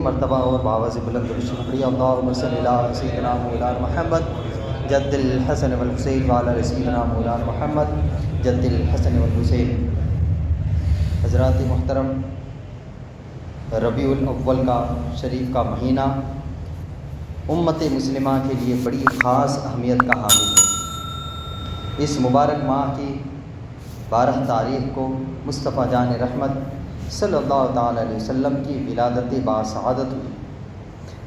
مرتبہ اور بآواز بلند درود شکریہ اللہم صلی علی سیدنا مولانا محمد جد الحسن والحسین وعلی سیدنا مولانا محمد جد الحسن والحسین۔ حضرات محترم، ربیع الاول کا شریف کا مہینہ امت مسلمہ کے لیے بڑی خاص اہمیت کا حامل ہے۔ اس مبارک ماہ کی 12 تاریخ کو مصطفیٰ جان رحمت صلی اللہ تعالیٰ علیہ وسلم کی ولادت باسعادت ہوئی۔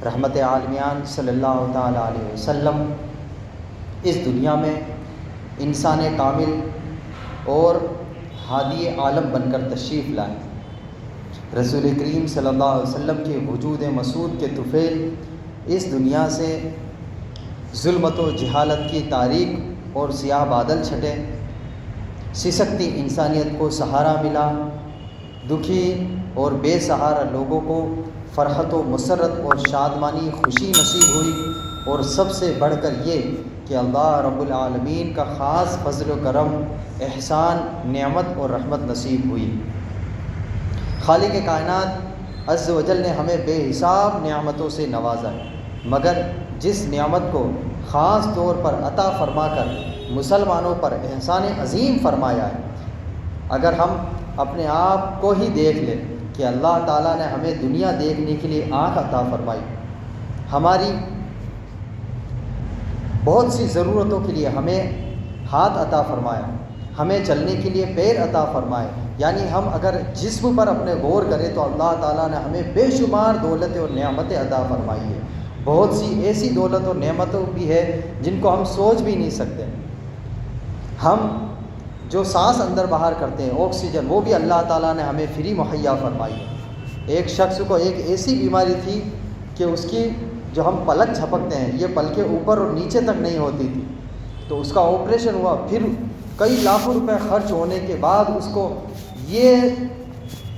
رحمت عالمیان صلی اللہ تعالیٰ علیہ وسلم اس دنیا میں انسان کامل اور ہادی عالم بن کر تشریف لائے۔ رسول کریم صلی اللہ علیہ وسلم کے وجود مسعود کے طفیل اس دنیا سے ظلمت و جہالت کی تاریک اور سیاہ بادل چھٹے، سسکتی انسانیت کو سہارا ملا، دکھی اور بے سہارا لوگوں کو فرحت و مسرت اور شادمانی خوشی نصیب ہوئی، اور سب سے بڑھ کر یہ کہ اللہ رب العالمین کا خاص فضل و کرم، احسان، نعمت اور رحمت نصیب ہوئی۔ خالق کائنات عز و جل نے ہمیں بے حساب نعمتوں سے نوازا ہے، مگر جس نعمت کو خاص طور پر عطا فرما کر مسلمانوں پر احسان عظیم فرمایا ہے، اگر ہم اپنے آپ کو ہی دیکھ لیں کہ اللہ تعالیٰ نے ہمیں دنیا دیکھنے کے لیے آنکھ عطا فرمائی، ہماری بہت سی ضرورتوں کے لیے ہمیں ہاتھ عطا فرمایا، ہمیں چلنے کے لیے پیر عطا فرمائے، یعنی ہم اگر جسم پر اپنے غور کریں تو اللہ تعالیٰ نے ہمیں بے شمار دولتیں اور نعمتیں عطا فرمائی ہے۔ بہت سی ایسی دولت اور نعمتوں بھی ہے جن کو ہم سوچ بھی نہیں سکتے۔ ہم جو سانس اندر باہر کرتے ہیں، آکسیجن، وہ بھی اللہ تعالیٰ نے ہمیں فری مہیا فرمائی ہے۔ ایک شخص کو ایک ایسی بیماری تھی کہ اس کی جو ہم پلک جھپکتے ہیں، یہ پلکیں اوپر اور نیچے تک نہیں ہوتی تھی، تو اس کا آپریشن ہوا، پھر کئی لاکھوں روپے خرچ ہونے کے بعد اس کو یہ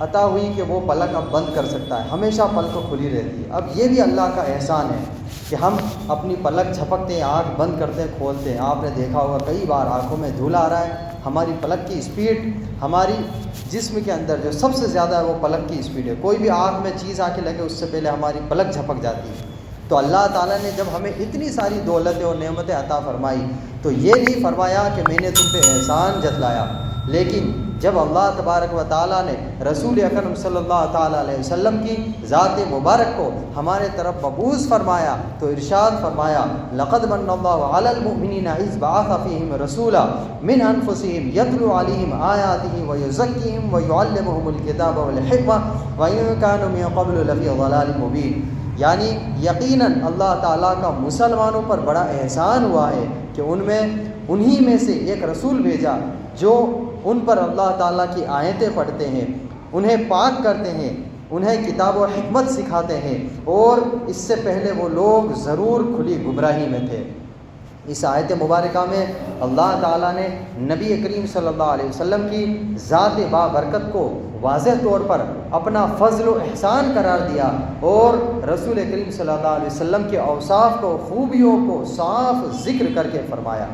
عطا ہوئی کہ وہ پلک اب بند کر سکتا ہے، ہمیشہ پلک کھلی رہتی ہے۔ اب یہ بھی اللہ کا احسان ہے کہ ہم اپنی پلک جھپکتے ہیں، آنکھ بند کرتے ہیں، کھولتے ہیں۔ آپ نے دیکھا ہوگا کئی بار آنکھوں میں دھول آ رہا ہے، ہماری پلک کی اسپیڈ، ہماری جسم کے اندر جو سب سے زیادہ ہے وہ پلک کی اسپیڈ ہے۔ کوئی بھی آنکھ میں چیز آ کے لگے اس سے پہلے ہماری پلک جھپک جاتی ہے۔ تو اللہ تعالیٰ نے جب ہمیں اتنی ساری دولتیں اور نعمتیں عطا فرمائی تو یہ نہیں فرمایا کہ میں نے تم پہ احسان جتلایا، لیکن جب اللہ تبارک و تعالیٰ نے رسول اکرم صلی اللہ تعالیٰ علیہ وسلم کی ذات مبارک کو ہمارے طرف مبعوث فرمایا تو ارشاد فرمایا، لقد من اللہ علی المؤمنین اذ بعث فیہم رسولا من انفسہم یتلو علیہم آیاتہ ویزکیہم ویعلمہم الکتاب والحکمہ وإن کانوا من قبل لفی ضلال مبین۔ یعنی یقیناً اللہ تعالیٰ کا مسلمانوں پر بڑا احسان ہوا ہے کہ انہی میں سے ایک رسول بھیجا جو ان پر اللہ تعالیٰ کی آیتیں پڑھتے ہیں، انہیں پاک کرتے ہیں، انہیں کتاب و حکمت سکھاتے ہیں، اور اس سے پہلے وہ لوگ ضرور کھلی گمراہی میں تھے۔ اس آیت مبارکہ میں اللہ تعالیٰ نے نبی کریم صلی اللہ علیہ وسلم کی ذات بابرکت کو واضح طور پر اپنا فضل و احسان قرار دیا، اور رسول کریم صلی اللہ علیہ وسلم کے اوصاف کو، خوبیوں کو صاف ذکر کر کے فرمایا۔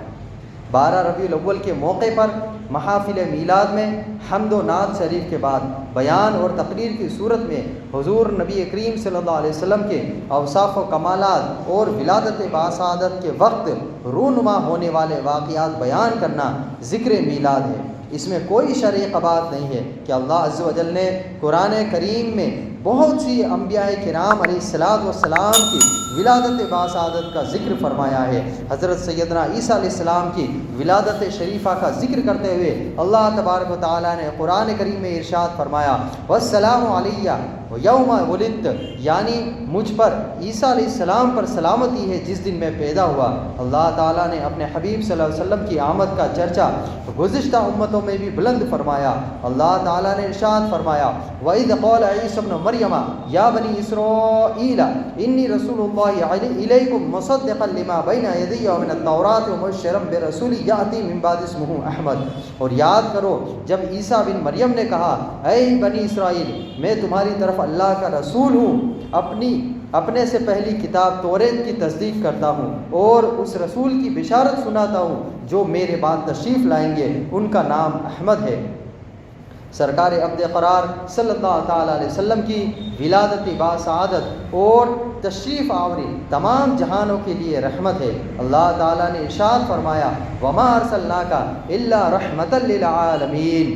12 ربیع الاول کے موقع پر محافل میلاد میں حمد و نعت شریف کے بعد بیان اور تقریر کی صورت میں حضور نبی کریم صلی اللہ علیہ وسلم کے اوصاف و کمالات اور ولادت باسعادت کے وقت رونما ہونے والے واقعات بیان کرنا ذکر میلاد ہے۔ اس میں کوئی شرعی بات نہیں ہے کہ اللہ عز و جل نے قرآن کریم میں بہت سی انبیاء کرام علیہ السلام کی ولادت باسعادت کا ذکر فرمایا ہے۔ حضرت سیدنا عیسیٰ علیہ السلام کی ولادت شریفہ کا ذکر کرتے ہوئے اللہ تبارک و تعالیٰ نے قرآن کریم میں ارشاد فرمایا، والسلام علیہ یوم ولدت، یعنی مجھ پر عیسیٰ علیہ السلام پر سلامتی ہے جس دن میں پیدا ہوا۔ اللہ تعالیٰ نے اپنے حبیب صلی اللہ علیہ وسلم کی آمد کا چرچا گزشتہ امتوں میں بھی بلند فرمایا۔ اللہ تعالیٰ نے ارشاد فرمایا، وَإِذْ قَالَ عِيسَى ابْنُ مَرْيَمَ يَا بَنِي إِسْرَائِيلَ إِنِّي رَسُولُ اللَّهِ إِلَيْكُمْ مُصَدِّقًا لِمَا بَيْنَ يَدَيَّ مِنَ التَّوْرَاةِ وَمُبَشِّرًا بِرَسُولٍ يَأْتِي مِن بَعْدِي اسْمُهُ أَحْمَدُ۔ اور یاد کرو جب عیسیٰ بن مریم نے کہا، اے بنی اسرائیل، میں تمہاری طرف اللہ کا رسول ہوں، اپنے سے پہلی کتاب توریت کی تصدیق کرتا ہوں، اور اس رسول کی بشارت سناتا ہوں جو میرے بعد تشریف لائیں گے، ان کا نام احمد ہے۔ سرکار عبد قرار صلی اللہ تعالیٰ علیہ وسلم کی ولادت باسعادت اور تشریف آوری تمام جہانوں کے لیے رحمت ہے۔ اللہ تعالیٰ نے ارشاد فرمایا وما ارسلناک الا رحمتا للعالمین،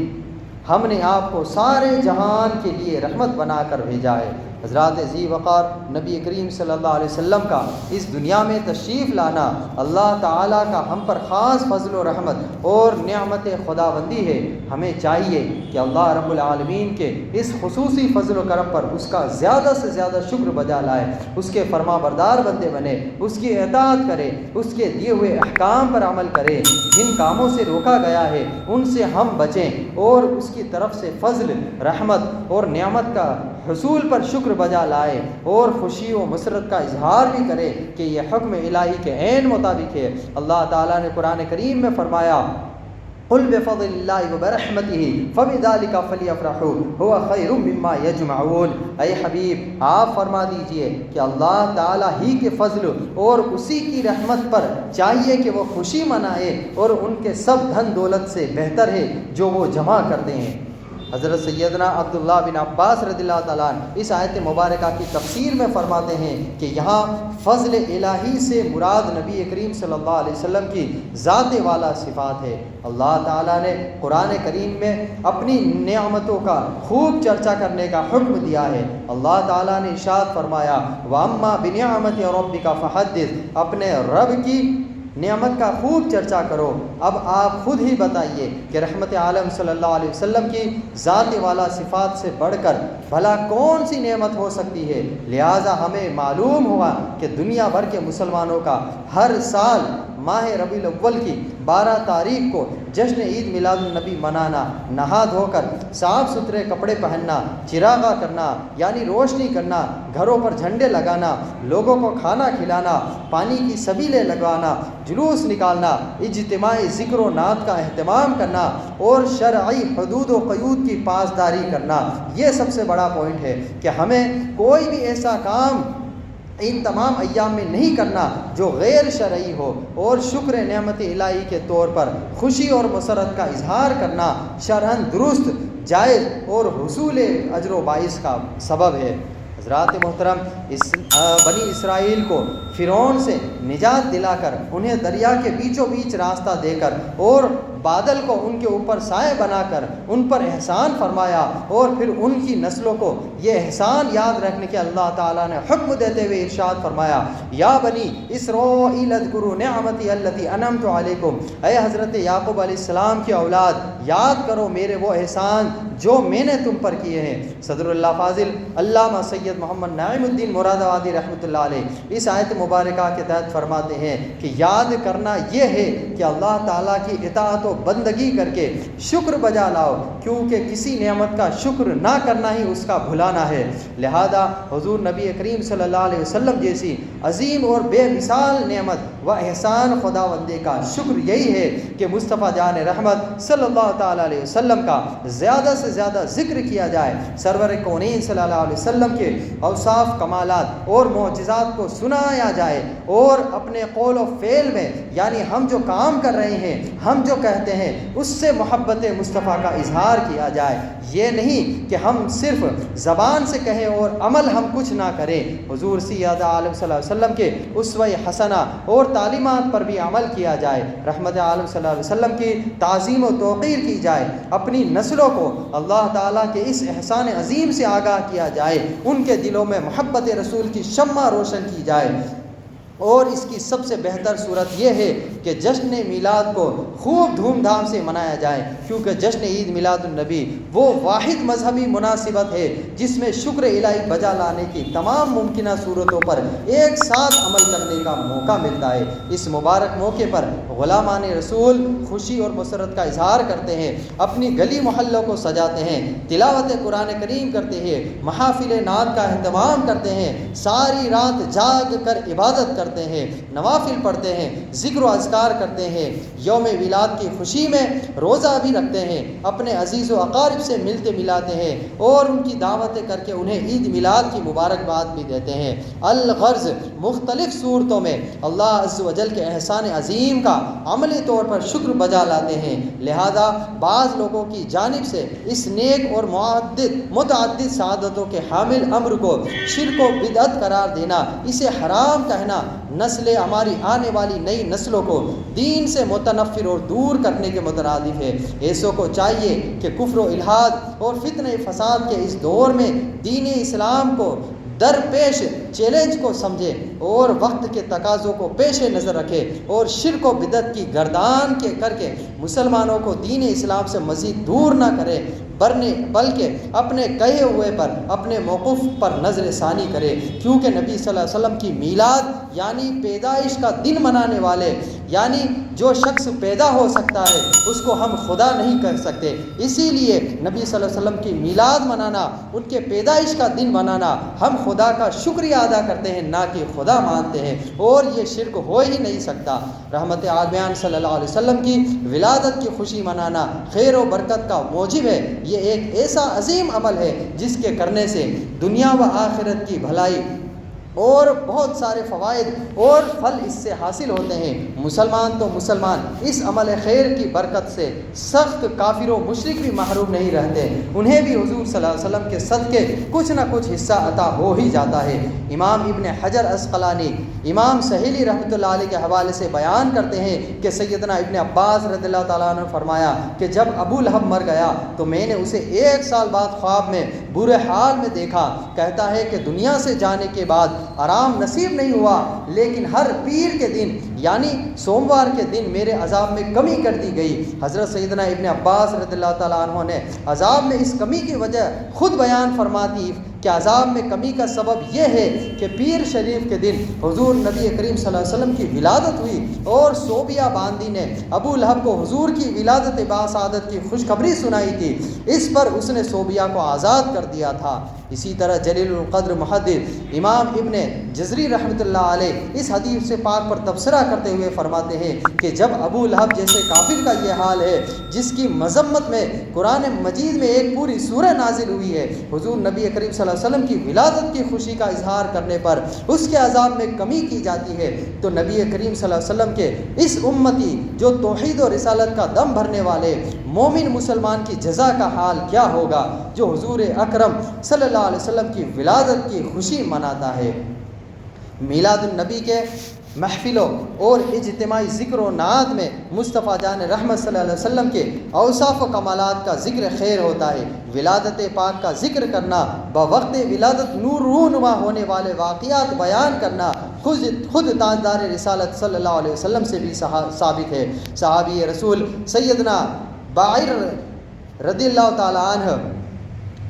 ہم نے آپ کو سارے جہان کے لیے رحمت بنا کر بھیجا ہے۔ حضرات ذی وقار نبی کریم صلی اللہ علیہ وسلم کا اس دنیا میں تشریف لانا اللہ تعالیٰ کا ہم پر خاص فضل و رحمت اور نعمت خداوندی ہے۔ ہمیں چاہیے کہ اللہ رب العالمین کے اس خصوصی فضل و کرم پر اس کا زیادہ سے زیادہ شکر بجا لائے، اس کے فرما بردار بندے بنے، اس کی اطاعت کرے، اس کے دیے ہوئے احکام پر عمل کرے، جن کاموں سے روکا گیا ہے ان سے ہم بچیں، اور اس کی طرف سے فضل، رحمت اور نعمت کا حصول پر شکر بجا لائے، اور خوشی و مسرت کا اظہار بھی کرے کہ یہ حکم الہی کے عین مطابق ہے۔ اللہ تعالیٰ نے قرآن کریم میں فرمایا قل بفضل اللہ وبرحمتہ فبذلک فلیفرحوا هو خیر مما یجمعون، اے حبیب آپ فرما دیجئے کہ اللہ تعالیٰ ہی کے فضل اور اسی کی رحمت پر چاہیے کہ وہ خوشی منائے، اور ان کے سب دھن دولت سے بہتر ہے جو وہ جمع کرتے ہیں۔ حضرت سیدنا عبداللہ بن عباس رضی اللہ تعالیٰ اس آیت مبارکہ کی تفسیر میں فرماتے ہیں کہ یہاں فضل الہی سے مراد نبی کریم صلی اللہ علیہ وسلم کی ذات والا صفات ہے۔ اللہ تعالیٰ نے قرآن کریم میں اپنی نعمتوں کا خوب چرچا کرنے کا حکم دیا ہے۔ اللہ تعالیٰ نے ارشاد فرمایا وَأَمَّا بِنِعْمَةِ رَبِّكَ فَحَدِّثْ، اپنے رب کی نعمت کا خوب چرچا کرو۔ اب آپ خود ہی بتائیے کہ رحمت عالم صلی اللہ علیہ وسلم کی ذات والا صفات سے بڑھ کر بھلا کون سی نعمت ہو سکتی ہے؟ لہٰذا ہمیں معلوم ہوا کہ دنیا بھر کے مسلمانوں کا ہر سال ماہ ربیع الاول کی 12 تاریخ کو جشن عید میلاد النبی منانا، نہا دھو کر صاف ستھرے کپڑے پہننا، چراغاں کرنا یعنی روشنی کرنا، گھروں پر جھنڈے لگانا، لوگوں کو کھانا کھلانا، پانی کی سبیلیں لگوانا، جلوس نکالنا، اجتماعی ذکر و نعت کا اہتمام کرنا، اور شرعی حدود و قیود کی پاسداری کرنا، یہ سب سے بڑا پوائنٹ ہے کہ ہمیں کوئی بھی ایسا کام ان تمام ایام میں نہیں کرنا جو غیر شرعی ہو، اور شکر نعمت الہی کے طور پر خوشی اور مسرت کا اظہار کرنا شرعاً درست، جائز اور حصول اجر و باعث کا سبب ہے۔ حضرات محترم، بنی اسرائیل کو فرعون سے نجات دلا کر، انہیں دریا کے بیچوں بیچ راستہ دے کر، اور بادل کو ان کے اوپر سائے بنا کر ان پر احسان فرمایا، اور پھر ان کی نسلوں کو یہ احسان یاد رکھنے کے اللہ تعالیٰ نے حکم دیتے ہوئے ارشاد فرمایا یا بنی اسرائیل اذکروا نعمتی التی انعمت علیکم، اے حضرت یعقوب علیہ السلام کی اولاد یاد کرو میرے وہ احسان جو میں نے تم پر کیے ہیں۔ صدر اللہ فاضل علامہ سید محمد نعیم الدین مراد آبادی رحمۃ اللہ علیہ اس آیت مبارکہ کے تحت فرماتے ہیں کہ یاد کرنا یہ ہے کہ اللہ تعالیٰ کی اطاعت و بندگی کر کے شکر بجا لاؤ، کیونکہ کسی نعمت کا شکر نہ کرنا ہی اس کا بھلانا ہے۔ لہذا حضور نبی کریم صلی اللہ علیہ وسلم جیسی عظیم اور بے مثال نعمت و احسان خداوندی کا شکر یہی ہے کہ مصطفیٰ جان رحمت صلی اللہ تعالیٰ علیہ وسلم کا زیادہ سے زیادہ ذکر کیا جائے، سرور کونین صلی اللہ علیہ وسلم کے اوصاف، کمالات اور معجزات کو سنایا جائے، اور اپنے قول و فعل میں یعنی ہم جو کام کر رہے ہیں، ہم جو کہتے ہیں، اس سے محبت مصطفیٰ کا اظہار کیا جائے۔ یہ نہیں کہ ہم صرف زبان سے کہیں اور عمل ہم کچھ نہ کریں۔ حضور سید عالم صلی اللہ علیہ وسلم کے اسوہ حسنہ اور تعلیمات پر بھی عمل کیا جائے، رحمت عالم صلی اللہ علیہ وسلم کی تعظیم و توقیر کی جائے، اپنی نسلوں کو اللہ تعالیٰ کے اس احسان عظیم سے آگاہ کیا جائے، ان کے دلوں میں محبت رسول کی شمع روشن کی جائے۔ اور اس کی سب سے بہتر صورت یہ ہے کہ جشن میلاد کو خوب دھوم دھام سے منایا جائے، کیونکہ جشن عید میلاد النبی وہ واحد مذہبی مناسبت ہے جس میں شکر الہی بجا لانے کی تمام ممکنہ صورتوں پر ایک ساتھ عمل کرنے کا موقع ملتا ہے۔ اس مبارک موقع پر غلامان رسول خوشی اور مسرت کا اظہار کرتے ہیں، اپنی گلی محلوں کو سجاتے ہیں، تلاوت قرآن کریم کرتے ہیں، محافل نعت کا اہتمام کرتے ہیں، ساری رات جاگ کر عبادت کرتے کرتے ہیں، نوافل پڑھتے ہیں، ذکر و اذکار کرتے ہیں، یوم ولادت کی خوشی میں روزہ بھی رکھتے ہیں، اپنے عزیز و اقارب سے ملتے ملاتے ہیں اور ان کی دعوتیں کر کے انہیں عید میلاد کی مبارکباد بھی دیتے ہیں۔ الغرض مختلف صورتوں میں اللہ عز و جل کے احسان عظیم کا عملی طور پر شکر بجا لاتے ہیں۔ لہذا بعض لوگوں کی جانب سے اس نیک اور متعدد سعادتوں کے حامل امر کو شرک و بدعت قرار دینا، اسے حرام کہنا، ہماری آنے والی نئی نسلوں کو دین سے متنفر اور دور کرنے کے مترادف ہے۔ ایسوں کو چاہیے کہ کفر و الحاد اور فتنہ فساد کے اس دور میں دین اسلام کو درپیش چیلنج کو سمجھے اور وقت کے تقاضوں کو پیش نظر رکھے اور شرک و بدعت کی گردان کے کر کے مسلمانوں کو دین اسلام سے مزید دور نہ کرے، بلکہ اپنے کہے ہوئے پر، اپنے موقف پر نظر ثانی کرے، کیونکہ نبی صلی اللہ علیہ وسلم کی میلاد یعنی پیدائش کا دن منانے والے، یعنی جو شخص پیدا ہو سکتا ہے اس کو ہم خدا نہیں کہہ سکتے، اسی لیے نبی صلی اللہ علیہ وسلم کی میلاد منانا، ان کے پیدائش کا دن منانا، ہم خدا کا شکریہ ادا کرتے ہیں نہ کہ خدا مانتے ہیں، اور یہ شرک ہو ہی نہیں سکتا۔ رحمت عالمین صلی اللہ علیہ وسلم کی ولادت کی خوشی منانا خیر و برکت کا موجب ہے۔ یہ ایک ایسا عظیم عمل ہے جس کے کرنے سے دنیا و آخرت کی بھلائی اور بہت سارے فوائد اور پھل اس سے حاصل ہوتے ہیں۔ مسلمان تو مسلمان اس عمل خیر کی برکت سے سخت کافر و مشرک بھی محروم نہیں رہتے، انہیں بھی حضور صلی اللہ علیہ وسلم کے صدقے کچھ نہ کچھ حصہ عطا ہو ہی جاتا ہے۔ امام ابن حجر عسقلانی امام سہیلی رحمۃ اللہ علیہ کے حوالے سے بیان کرتے ہیں کہ سیدنا ابن عباس رضی اللہ تعالیٰ عنہ نے فرمایا کہ جب ابو لہب مر گیا تو میں نے اسے 1 سال بعد خواب میں برے حال میں دیکھا، کہتا ہے کہ دنیا سے جانے کے بعد آرام نصیب نہیں ہوا، لیکن ہر پیر کے دن یعنی سوموار کے دن میرے عذاب میں کمی کر دی گئی۔ حضرت سیدنا ابن عباس رضی اللہ تعالیٰ عنہ نے عذاب میں اس کمی کی وجہ خود بیان فرماتی کہ عذاب میں کمی کا سبب یہ ہے کہ پیر شریف کے دن حضور نبی کریم صلی اللہ علیہ وسلم کی ولادت ہوئی اور صوبیہ باندی نے ابو لہب کو حضور کی ولادت باسعادت کی خوشخبری سنائی تھی، اس پر اس نے صوبیہ کو آزاد کر دیا تھا۔ اسی طرح جلیل القدر محدث امام ابن جزری رحمۃ اللہ علیہ اس حدیث سے پاک پر تبصرہ کرتے ہوئے فرماتے ہیں کہ جب ابو لہب جیسے کافر کا یہ حال ہے جس کی مذمت میں قرآن مجید میں ایک پوری سورہ نازل ہوئی ہے، حضور نبی کریم صلی اللہ علیہ وسلم کی ولادت کی خوشی کا اظہار کرنے پر اس کے عذاب میں کمی کی جاتی ہے، تو نبی کریم صلی اللہ علیہ وسلم کے اس امتی جو توحید و رسالت کا دم بھرنے والے مومن مسلمان کی جزا کا حال کیا ہوگا جو حضور اکرم صلی اللہ علیہ وسلم کی ولادت کی خوشی مناتا ہے۔ میلاد النبی کے محفلوں اور اجتماعی ذکر و نعت میں مصطفیٰ جان رحمت صلی اللہ علیہ وسلم کے اوصاف و کمالات کا ذکر خیر ہوتا ہے۔ ولادت پاک کا ذکر کرنا، بوقت ولادت نور رونما ہونے والے واقعات بیان کرنا خود تاجدار رسالت صلی اللہ علیہ وسلم سے بھی ثابت ہے۔ صحابی رسول سیدنا بعیر رضی اللہ تعالیٰ عنہ،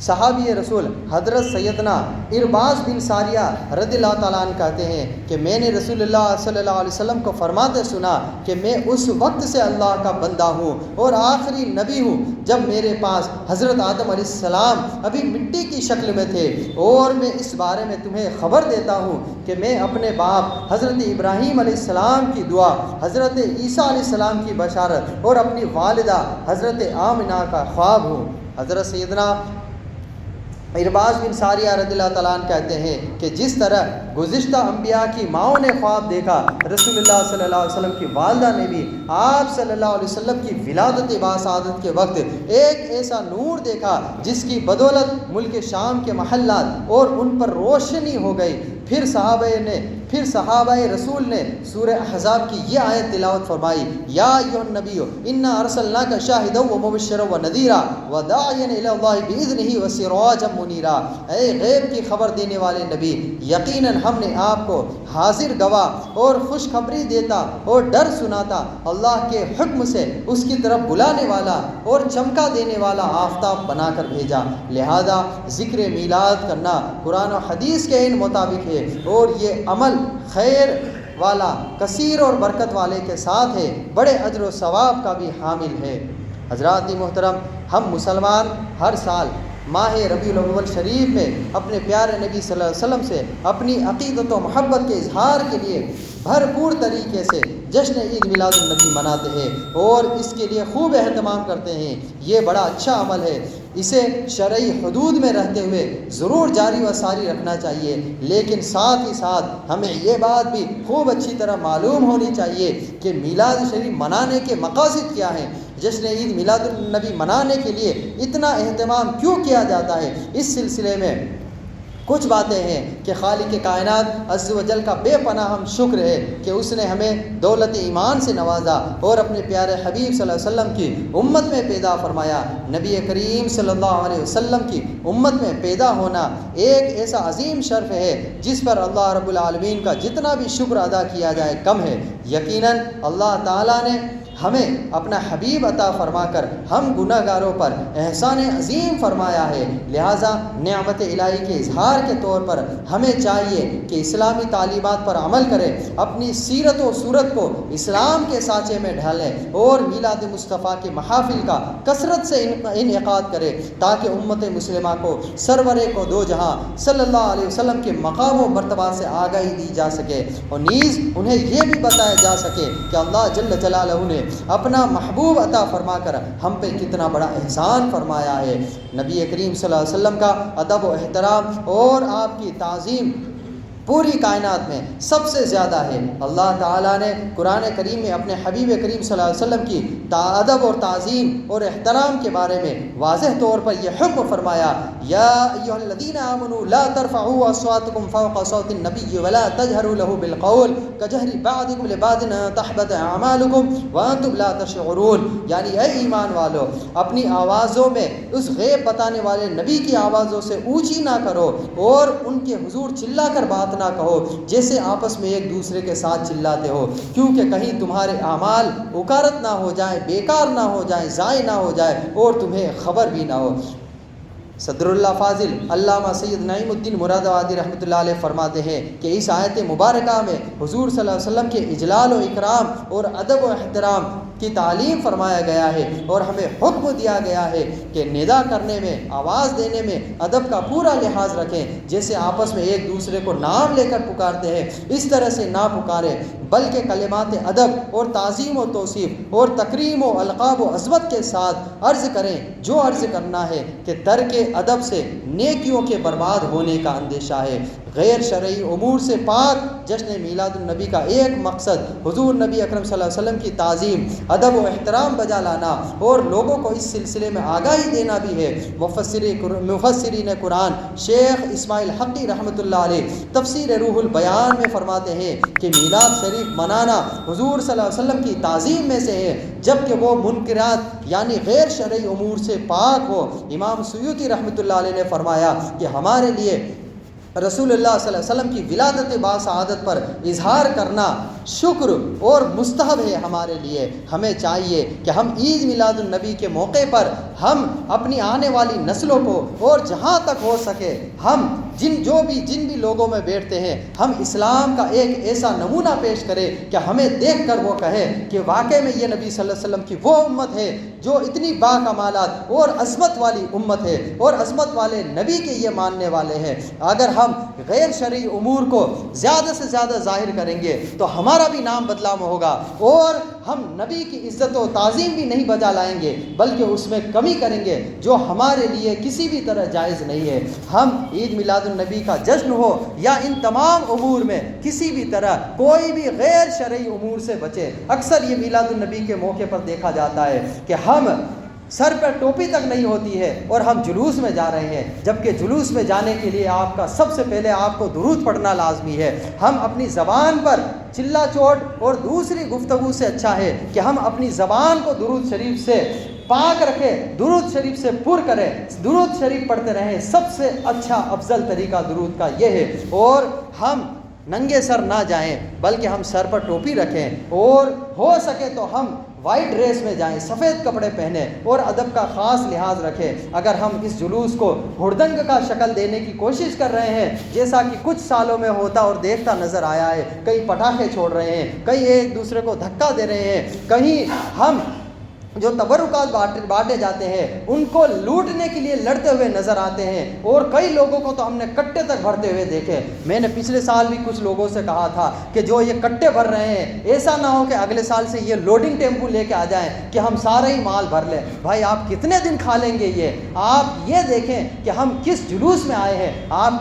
صحابی رسول حضرت سیدنا ارباز بن ساریہ رضی اللہ تعالیٰ عنہ کہتے ہیں کہ میں نے رسول اللہ صلی اللہ علیہ وسلم کو فرماتے سنا کہ میں اس وقت سے اللہ کا بندہ ہوں اور آخری نبی ہوں جب میرے پاس حضرت آدم علیہ السلام ابھی مٹی کی شکل میں تھے، اور میں اس بارے میں تمہیں خبر دیتا ہوں کہ میں اپنے باپ حضرت ابراہیم علیہ السلام کی دعا، حضرت عیسیٰ علیہ السلام کی بشارت اور اپنی والدہ حضرت آمنہ کا خواب ہوں۔ حضرت سیدنا ارباز بن ساریہ رضی اللہ تعالیٰ عنہ کہتے ہیں کہ جس طرح گزشتہ انبیاء کی ماؤں نے خواب دیکھا، رسول اللہ صلی اللہ علیہ وسلم کی والدہ نے بھی آپ صلی اللہ علیہ وسلم کی ولادت باسعادت کے وقت ایک ایسا نور دیکھا جس کی بدولت ملک شام کے محلات اور ان پر روشنی ہو گئی۔ پھر صحابہ رسول نے سورہ احزاب کی یہ آیت تلاوت فرمائی، یا ایھا النبی انا ارسلناک شاہدا ومبشرا ونذیرا وداعیا الی اللہ باذنہ وسراجا منیرا۔ اے غیب کی خبر دینے والے نبی، یقیناً ہم نے آپ کو حاضر گواہ اور خوشخبری دیتا اور ڈر سناتا، اللہ کے حکم سے اس کی طرف بلانے والا اور چمکا دینے والا آفتاب بنا کر بھیجا۔ لہذا ذکر میلاد کرنا قرآن و حدیث کے ان مطابق ہے، اور یہ عمل خیر والا، کثیر اور برکت والے کے ساتھ ہے، بڑے اجر و ثواب کا بھی حامل ہے۔ حضرات محترم، ہم مسلمان ہر سال ماہ ربیع الاول شریف میں اپنے پیارے نبی صلی اللہ علیہ وسلم سے اپنی عقیدت و محبت کے اظہار کے لیے بھرپور طریقے سے جشن عید میلاد النبی مناتے ہیں اور اس کے لیے خوب اہتمام کرتے ہیں۔ یہ بڑا اچھا عمل ہے، اسے شرعی حدود میں رہتے ہوئے ضرور جاری و ساری رکھنا چاہیے، لیکن ساتھ ہی ساتھ ہمیں یہ بات بھی خوب اچھی طرح معلوم ہونی چاہیے کہ میلاد شریف منانے کے مقاصد کیا ہیں، جشن عید میلاد النبی منانے کے لیے اتنا اہتمام کیوں کیا جاتا ہے۔ اس سلسلے میں کچھ باتیں ہیں کہ خالق کائنات عز و جل کا بے پناہ ہم شکر ہے کہ اس نے ہمیں دولت ایمان سے نوازا اور اپنے پیارے حبیب صلی اللہ علیہ وسلم کی امت میں پیدا فرمایا۔ نبی کریم صلی اللہ علیہ وسلم کی امت میں پیدا ہونا ایک ایسا عظیم شرف ہے جس پر اللہ رب العالمین کا جتنا بھی شکر ادا کیا جائے کم ہے۔ یقیناً اللہ تعالیٰ نے ہمیں اپنا حبیب عطا فرما کر ہم گناہ گاروں پر احسان عظیم فرمایا ہے، لہٰذا نعمت الہی کے اظہار کے طور پر ہمیں چاہیے کہ اسلامی تعلیمات پر عمل کریں، اپنی سیرت و صورت کو اسلام کے سانچے میں ڈھالیں اور میلاد مصطفیٰ کے محافل کا کثرت سے انعقاد کریں تاکہ امت مسلمہ کو سرور کو دو جہاں صلی اللہ علیہ وسلم کے مقام و مرتبہ سے آگاہی دی جا سکے اور نیز انہیں یہ بھی بتایا جا سکے کہ اللہ جل جلالہ نے اپنا محبوب عطا فرما کر ہم پہ کتنا بڑا احسان فرمایا ہے۔ نبی کریم صلی اللہ علیہ وسلم کا ادب و احترام اور آپ کی تعظیم پوری کائنات میں سب سے زیادہ ہے۔ اللہ تعالیٰ نے قرآن کریم میں اپنے حبیب کریم صلی اللہ علیہ وسلم کی ادب اور تعظیم اور احترام کے بارے میں واضح طور پر یہ حکم فرمایا، یا ایھا الذین آمنوا لا ترفعوا اصواتکم فوق صوت النبی ولا تجہروا له بالقول کجہر بعضکم لبعض ان تحبط اعمالکم وانتم لا تشعرون، یعنی اے ایمان والو اپنی آوازوں میں اس غیب بتانے والے نبی کی آوازوں سے اونچی نہ کرو اور ان کے حضور چلا کر بات نہ کہو جیسے آپس میں ایک دوسرے کے ساتھ چلاتے ہو، کیونکہ کہیں تمہارے اعمال اکارت نہ ہو جائیں، بیکار نہ ہو جائیں، ضائع نہ ہو جائے اور تمہیں خبر بھی نہ ہو۔ صدر اللہ فاضل علامہ سید نعیم الدین مراد آبادی رحمۃ اللہ علیہ فرماتے ہیں کہ اس آیت مبارکہ میں حضور صلی اللہ علیہ وسلم کے اجلال و اکرام اور ادب و احترام کی تعلیم فرمایا گیا ہے اور ہمیں حکم دیا گیا ہے کہ ندا کرنے میں، آواز دینے میں ادب کا پورا لحاظ رکھیں، جیسے آپس میں ایک دوسرے کو نام لے کر پکارتے ہیں اس طرح سے نہ پکاریں، بلکہ کلمات ادب اور تعظیم و توصیف اور تکریم و القاب و عظمت کے ساتھ عرض کریں جو عرض کرنا ہے کہ ترک ادب سے نیکیوں کے برباد ہونے کا اندیشہ ہے۔ غیر شرعی امور سے پاک جشن میلاد النبی کا ایک مقصد حضور نبی اکرم صلی اللہ علیہ وسلم کی تعظیم، ادب و احترام بجا لانا اور لوگوں کو اس سلسلے میں آگاہی دینا بھی ہے۔ مفسرین قرآن شیخ اسماعیل حقی رحمۃ اللہ علیہ تفسیر روح البیان میں فرماتے ہیں کہ میلاد شریف منانا حضور صلی اللہ علیہ وسلم کی تعظیم میں سے ہے جبکہ وہ منکرات یعنی غیر شرعی امور سے پاک ہو۔ امام سیوطی رحمۃ اللہ علیہ نے فرمایا کہ ہمارے لیے رسول اللہ صلی اللہ علیہ وسلم کی ولادت باسعادت پر اظہار کرنا شکر اور مستحب ہے ہمارے لیے۔ ہمیں چاہیے کہ ہم عید میلاد النبی کے موقع پر ہم اپنی آنے والی نسلوں کو اور جہاں تک ہو سکے ہم جن بھی لوگوں میں بیٹھتے ہیں ہم اسلام کا ایک ایسا نمونہ پیش کریں کہ ہمیں دیکھ کر وہ کہے کہ واقعی میں یہ نبی صلی اللہ علیہ وسلم کی وہ امت ہے جو اتنی باکمالات اور عظمت والی امت ہے اور عظمت والے نبی کے یہ ماننے والے ہیں۔ اگر ہم غیر شرعی امور کو زیادہ سے زیادہ ظاہر کریں گے تو ہمارا بھی نام بدنام ہوگا اور ہم نبی کی عزت و تعظیم بھی نہیں بجا لائیں گے بلکہ اس میں کمی کریں گے جو ہمارے لیے کسی بھی طرح جائز نہیں ہے۔ ہم عید میلاد النبی کا جشن ہو یا ان تمام امور میں کسی بھی طرح کوئی بھی غیر شرعی امور سے بچے۔ اکثر یہ میلاد النبی کے موقع پر دیکھا جاتا ہے کہ ہم سر پر ٹوپی تک نہیں ہوتی ہے اور ہم جلوس میں جا رہے ہیں، جبکہ جلوس میں جانے کے لیے آپ کا سب سے پہلے آپ کو درود پڑھنا لازمی ہے۔ ہم اپنی زبان پر چلا چوٹ اور دوسری گفتگو سے اچھا ہے کہ ہم اپنی زبان کو درود شریف سے پاک رکھیں، درود شریف سے پر کریں، درود شریف پڑھتے رہیں۔ سب سے اچھا افضل طریقہ درود کا یہ ہے، اور ہم ننگے سر نہ جائیں بلکہ ہم سر پر ٹوپی رکھیں اور ہو سکے تو ہم وائٹ ڈریس میں جائیں، سفید کپڑے پہنیں اور ادب کا خاص لحاظ رکھیں۔ اگر ہم اس جلوس کو ہڑدنگ کا شکل دینے کی کوشش کر رہے ہیں جیسا کہ کچھ سالوں میں ہوتا اور دیکھتا نظر آیا ہے، کئی پٹاخے چھوڑ رہے ہیں، کئی ایک دوسرے کو دھکا دے رہے ہیں، کہیں ہم جو تبرکات بانٹے جاتے ہیں ان کو لوٹنے کے لیے لڑتے ہوئے نظر آتے ہیں، اور کئی لوگوں کو تو ہم نے کٹے تک بھرتے ہوئے دیکھے۔ میں نے پچھلے سال بھی کچھ لوگوں سے کہا تھا کہ جو یہ کٹے بھر رہے ہیں ایسا نہ ہو کہ اگلے سال سے یہ لوڈنگ ٹیمپو لے کے آ جائیں کہ ہم سارا ہی مال بھر لیں۔ بھائی آپ کتنے دن کھا لیں گے یہ؟ آپ یہ دیکھیں کہ ہم کس جلوس میں آئے ہیں۔ آپ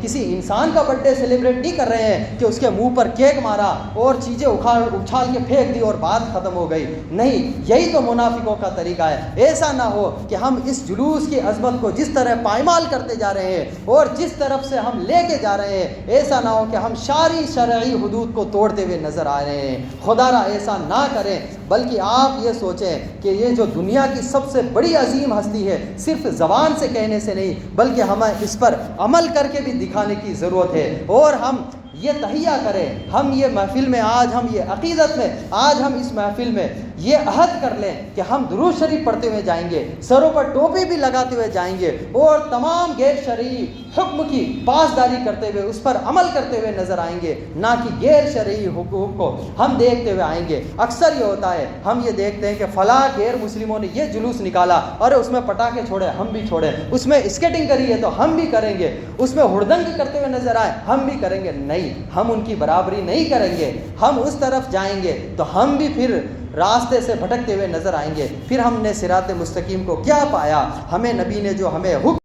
کسی انسان کا برتھ ڈے سیلیبریٹ نہیں کر رہے ہیں کہ اس کے منہ پر کیک مارا اور چیزیں اچھال کے پھینک دی اور بات ختم ہو گئی۔ نہیں، یہی تو منافقوں کا طریقہ ہے۔ ایسا نہ ہو کہ ہم اس جلوس کی عظمت کو جس طرح پائمال کرتے جا رہے ہیں اور جس طرف سے ہم لے کے جا رہے ہیں، ایسا نہ ہو کہ ہم شرعی حدود کو توڑتے ہوئے نظر آ رہے ہیں۔ خدا را ایسا نہ کریں، بلکہ آپ یہ سوچیں کہ یہ جو دنیا کی سب سے بڑی عظیم ہستی ہے، صرف زبان سے کہنے سے نہیں بلکہ ہمیں اس پر عمل کر کے بھی دکھانے کی ضرورت ہے۔ اور ہم یہ تہیہ کریں، ہم یہ محفل میں آج، ہم یہ عقیدت میں آج، ہم اس محفل میں یہ عہد کر لیں کہ ہم درود شریف پڑھتے ہوئے جائیں گے، سروں پر ٹوپی بھی لگاتے ہوئے جائیں گے، اور تمام غیر شرعی حکم کی پاسداری کرتے ہوئے اس پر عمل کرتے ہوئے نظر آئیں گے، نہ کہ غیر شرعی حقوق کو ہم دیکھتے ہوئے آئیں گے۔ اکثر یہ ہوتا ہے، ہم یہ دیکھتے ہیں کہ فلاں غیر مسلموں نے یہ جلوس نکالا، ارے اس میں پٹاخے چھوڑے ہم بھی چھوڑیں، اس میں اسکیٹنگ کری ہے تو ہم بھی کریں گے، اس میں ہڑدنگ کرتے ہوئے نظر آئے ہم بھی کریں گے۔ نہیں، ہم ان کی برابری نہیں کریں گے۔ ہم اس طرف جائیں گے تو ہم بھی پھر راستے سے بھٹکتے ہوئے نظر آئیں گے۔ پھر ہم نے صراط مستقیم کو کیا پایا؟ ہمیں نبی نے جو ہمیں حکم